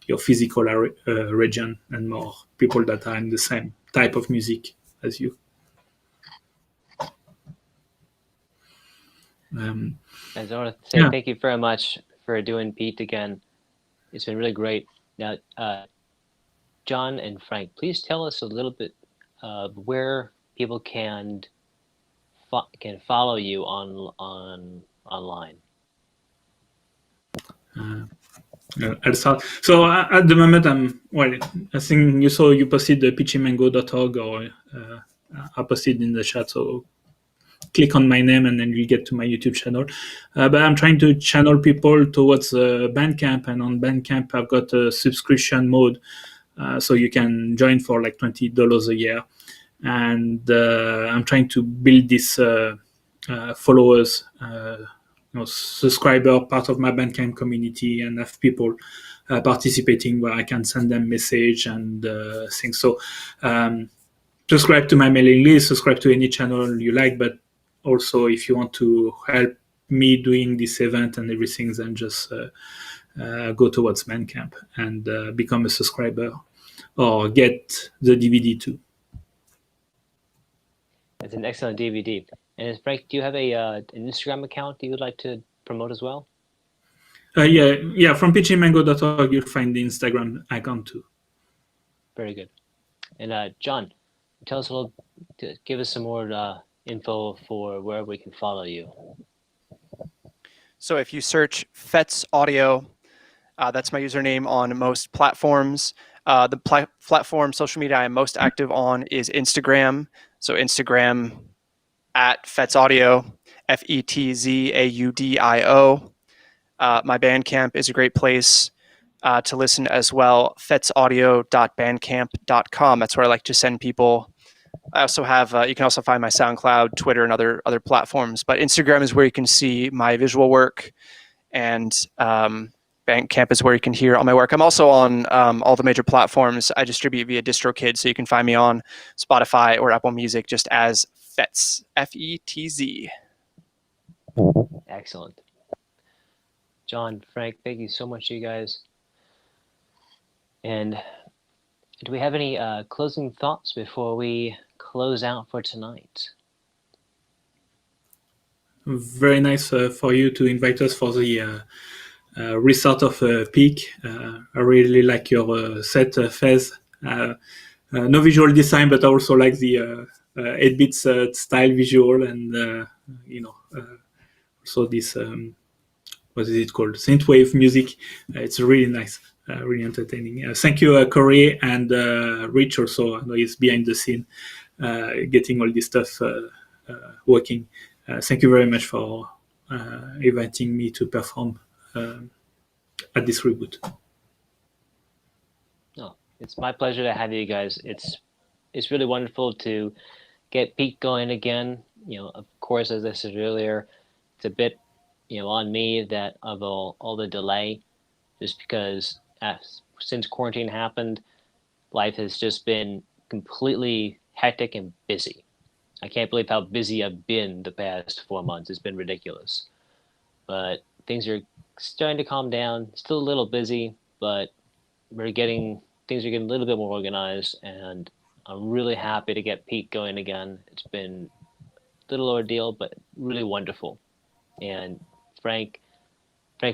your physical region and more people that are in the same type of music as you. I just want to say thank you very much for doing Piqued again. It's been really great. Now, John and Frank, please tell us a little bit of where people can follow you online. I'll start. So at the moment, I think you posted the pitchymango.org or I posted in the chat. So click on my name and then you get to my YouTube channel. But I'm trying to channel people towards Bandcamp, and on Bandcamp, I've got a subscription mode. So you can join for like $20 a year. And I'm trying to build this followers, subscriber part of my Bandcamp community and have people participating where I can send them message and things. So subscribe to my mailing list, subscribe to any channel you like, but also if you want to help me doing this event and everything, then just go towards Bandcamp and become a subscriber or get the DVD too. It's an excellent DVD. And Frank, do you have an Instagram account that you would like to promote as well? Yeah. From pitchymango.org, you'll find the Instagram account too. Very good. And John, tell us give us some more info for where we can follow you. So if you search Fetz Audio, that's my username on most platforms. The platform social media I am most active on is Instagram. So Instagram at Fetz Audio, FETZAUDIO. My Bandcamp is a great place to listen as well. fetzaudio.bandcamp.com. That's where I like to send people. I also have, you can also find my SoundCloud, Twitter, and other platforms. But Instagram is where you can see my visual work, and Bandcamp is where you can hear all my work. I'm also on all the major platforms. I distribute via DistroKid, so you can find me on Spotify or Apple Music just as Fetz, F-E-T-Z. Excellent. John, Frank, thank you so much, you guys. And do we have any closing thoughts before we close out for tonight? Very nice for you to invite us for the restart of Piqued. I really like your set, Fez. No visual design, but I also like the 8-bit style visual and, also this, what is it called? Synthwave music. It's really nice, really entertaining. Thank you, Corey, and Rich also. I know he's behind the scene, getting all this stuff working. Thank you very much for inviting me to perform at this reboot. No, it's my pleasure to have you guys. It's really wonderful to get Piqued going again. Of course, as I said earlier, it's a bit, on me that of all the delay, just because since quarantine happened, life has just been completely hectic and busy. I can't believe how busy I've been the past 4 months. It's been ridiculous. But things are starting to calm down. Still a little busy, but things are getting a little bit more organized, and I'm really happy to get Piqued going again. It's been a little ordeal, but really wonderful. And Frank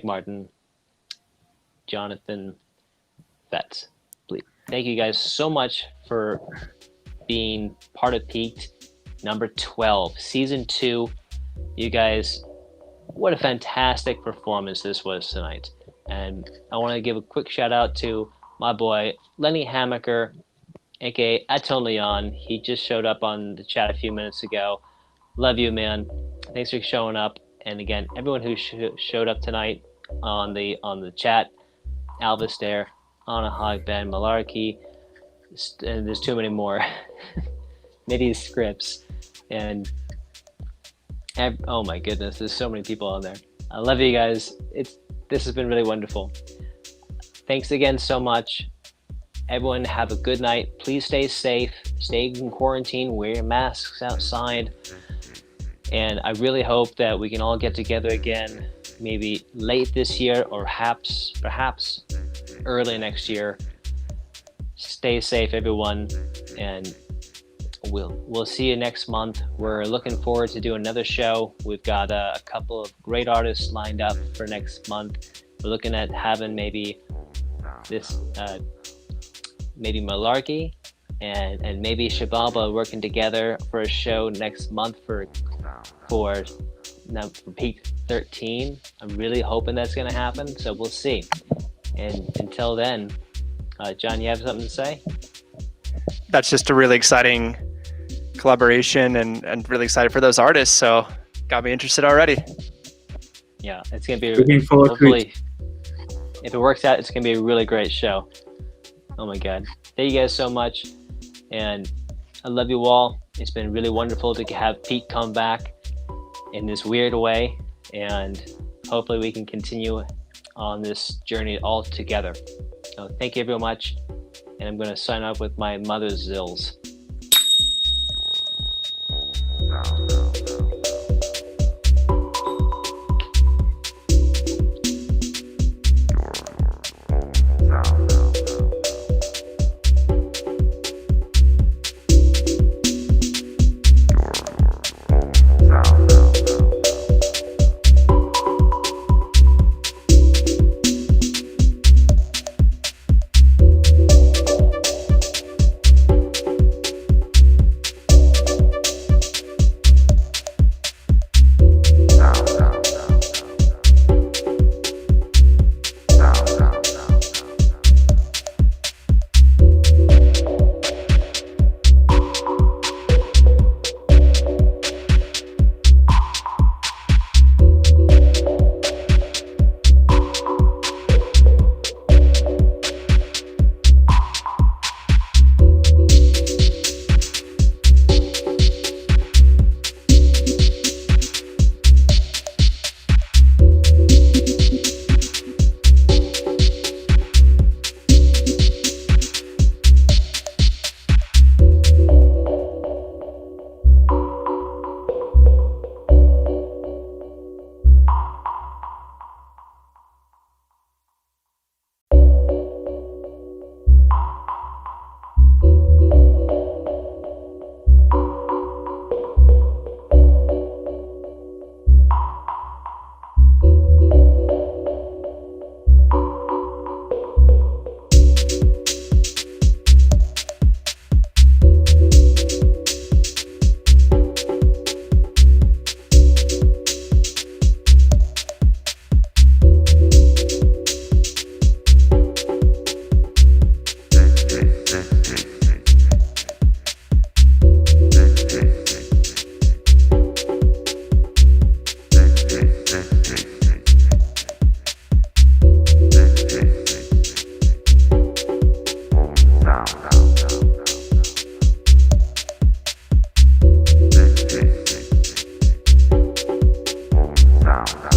Martin, Jonathan, Fetz, please. Thank you guys so much for being part of Piqued number 12, season 2. You guys, what a fantastic performance this was tonight. And I want to give a quick shout out to my boy Lenny Hamaker, aka Aton Leon. He just showed up on the chat a few minutes ago. Love you, man. Thanks for showing up. And again, everyone who showed up tonight on the chat, Alvis there, Anna Hog, Ben Malarkey, and there's too many more. Nitty Scripts, and oh my goodness, there's so many people on there. I love you guys. This has been really wonderful. Thanks again so much. Everyone have a good night. Please stay safe, stay in quarantine, wear your masks outside. And I really hope that we can all get together again, maybe late this year or perhaps early next year. Stay safe, everyone, and we'll see you next month. We're looking forward to do another show. We've got a couple of great artists lined up for next month. We're looking at having maybe Malarkey and maybe Shababa working together for a show next month for Piqued 13. I'm really hoping that's going to happen, so we'll see. And until then, John, you have something to say? That's just a really exciting collaboration and really excited for those artists. So got me interested already. Yeah, it's going to be, Looking forward to it. If it works out, it's going to be a really great show. Oh my God. Thank you guys so much. And I love you all. It's been really wonderful to have Pete come back in this weird way. And hopefully we can continue on this journey all together. So thank you very much. And I'm going to sign off with my mother's zills. Sound.